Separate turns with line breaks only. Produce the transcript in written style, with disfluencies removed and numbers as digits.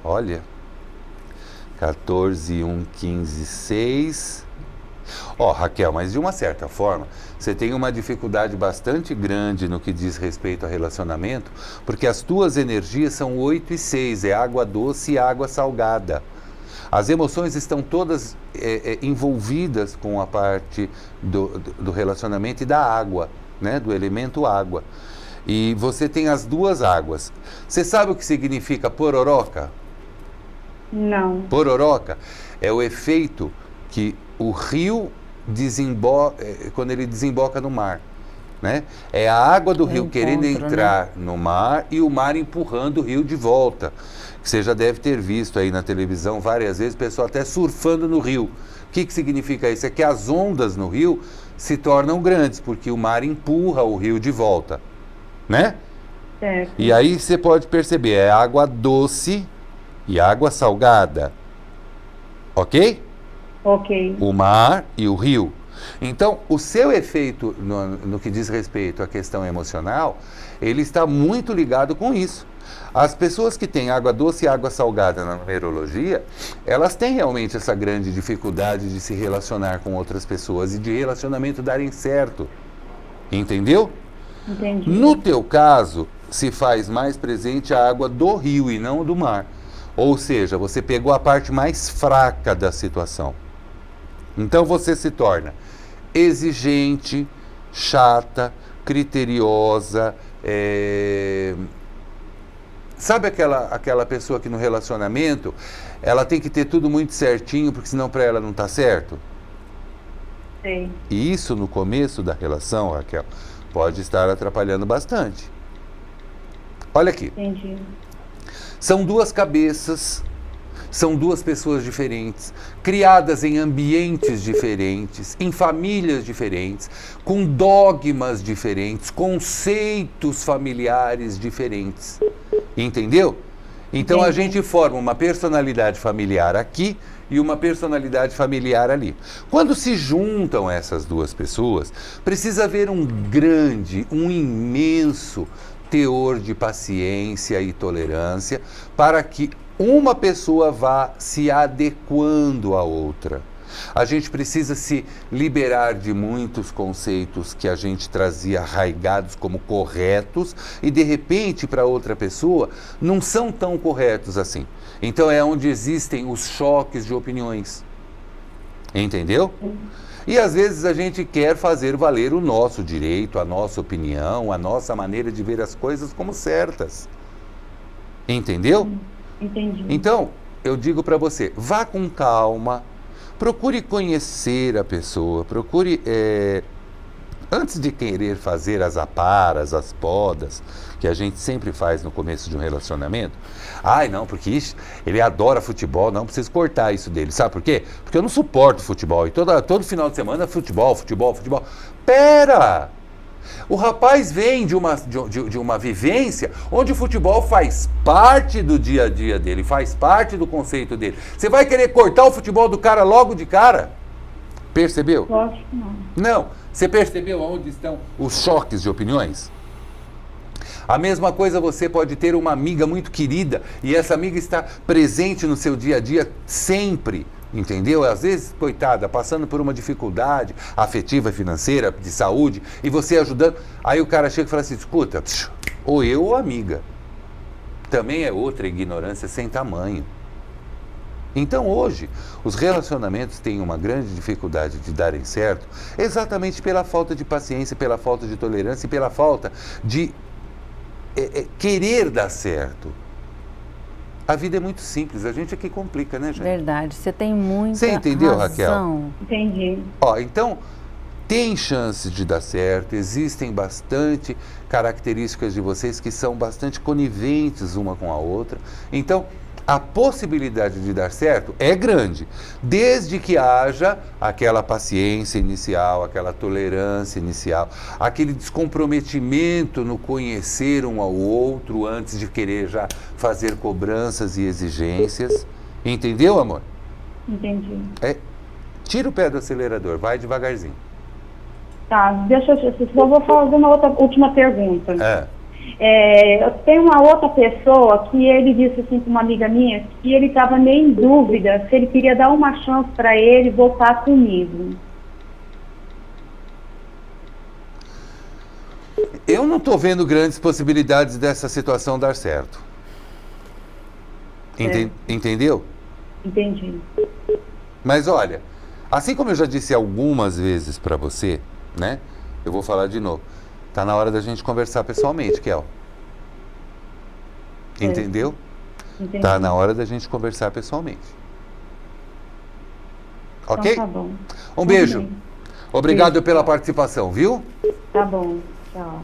Olha, 14, 1, 15, 6. Ó, Raquel, mas de uma certa forma, você tem uma dificuldade bastante grande no que diz respeito a relacionamento, porque as tuas energias são 8 e 6, é água doce e água salgada. As emoções estão todas envolvidas com a parte do relacionamento e da água, né? Do elemento água. E você tem as duas águas. Você sabe o que significa pororoca?
Não.
Pororoca é o efeito que o rio quando ele desemboca no mar, né? É a água do rio querendo entrar, né, no mar, e o mar empurrando o rio de volta. Você já deve ter visto aí na televisão várias vezes, o pessoal até surfando no rio. O que significa isso? É que as ondas no rio se tornam grandes, porque o mar empurra o rio de volta, né?
Certo.
E aí você pode perceber, é água doce e água salgada, ok?
Ok.
O mar e o rio. Então, o seu efeito no que diz respeito à questão emocional, ele está muito ligado com isso. As pessoas que têm água doce e água salgada na numerologia, elas têm realmente essa grande dificuldade de se relacionar com outras pessoas e de relacionamento darem certo. Entendeu?
Entendi.
No teu caso, se faz mais presente a água do rio e não do mar. Ou seja, você pegou a parte mais fraca da situação. Então você se torna exigente, chata, criteriosa. Sabe aquela pessoa que no relacionamento ela tem que ter tudo muito certinho, porque senão para ela não está certo?
Sei.
E isso no começo da relação, Raquel, pode estar atrapalhando bastante. Olha aqui.
Entendi.
São duas cabeças. São duas pessoas diferentes, criadas em ambientes diferentes, em famílias diferentes, com dogmas diferentes, conceitos familiares diferentes. Entendeu? Então a gente forma uma personalidade familiar aqui e uma personalidade familiar ali. Quando se juntam essas duas pessoas, precisa haver um imenso teor de paciência e tolerância para que uma pessoa vá se adequando à outra. A gente precisa se liberar de muitos conceitos que a gente trazia arraigados como corretos e de repente para outra pessoa não são tão corretos assim. Então é onde existem os choques de opiniões. Entendeu? E às vezes a gente quer fazer valer o nosso direito, a nossa opinião, a nossa maneira de ver as coisas como certas. Entendeu?
Entendi.
Então, eu digo para você, vá com calma, procure conhecer a pessoa, procure, antes de querer fazer as aparas, as podas, que a gente sempre faz no começo de um relacionamento. Ai, não, porque ele adora futebol, não preciso cortar isso dele. Sabe por quê? Porque eu não suporto futebol, e todo final de semana futebol. Pera! O rapaz vem de uma vivência onde o futebol faz parte do dia a dia dele, faz parte do conceito dele. Você vai querer cortar o futebol do cara logo de cara? Percebeu?
Lógico que não.
Não. Você percebeu onde estão os choques de opiniões? A mesma coisa, você pode ter uma amiga muito querida e essa amiga está presente no seu dia a dia sempre. Entendeu? Às vezes, coitada, passando por uma dificuldade afetiva, financeira, de saúde, e você ajudando, aí o cara chega e fala assim, escuta, ou eu ou a amiga. Também é outra ignorância sem tamanho. Então hoje, os relacionamentos têm uma grande dificuldade de darem certo, exatamente pela falta de paciência, pela falta de tolerância e pela falta de querer dar certo. A vida é muito simples, a gente é que complica, né, gente?
Verdade, você tem muita
Você entendeu,
razão.
Raquel?
Entendi.
Ó, então, tem chance de dar certo, existem bastante características de vocês que são bastante coniventes uma com a outra. Então, a possibilidade de dar certo é grande, desde que haja aquela paciência inicial, aquela tolerância inicial, aquele descomprometimento no conhecer um ao outro antes de querer já fazer cobranças e exigências. Entendeu, amor?
Entendi.
Tira o pé do acelerador, vai devagarzinho.
Tá, deixa eu só vou fazer uma última pergunta. Eu tenho uma outra pessoa que ele disse assim para uma amiga minha que ele estava meio em dúvida se ele queria dar uma chance para ele voltar comigo.
Eu não estou vendo grandes possibilidades dessa situação dar certo. Entendeu?
Entendi.
Mas olha, assim como eu já disse algumas vezes para você, né? Eu vou falar de novo. Tá na hora da gente conversar pessoalmente, Kel. Entendeu?
Entendi.
Tá na hora da gente conversar pessoalmente. Ok?
Então tá bom.
Um beijo.
bem.
Obrigado
Beijo.
pela participação, viu?
Tá bom. Tchau.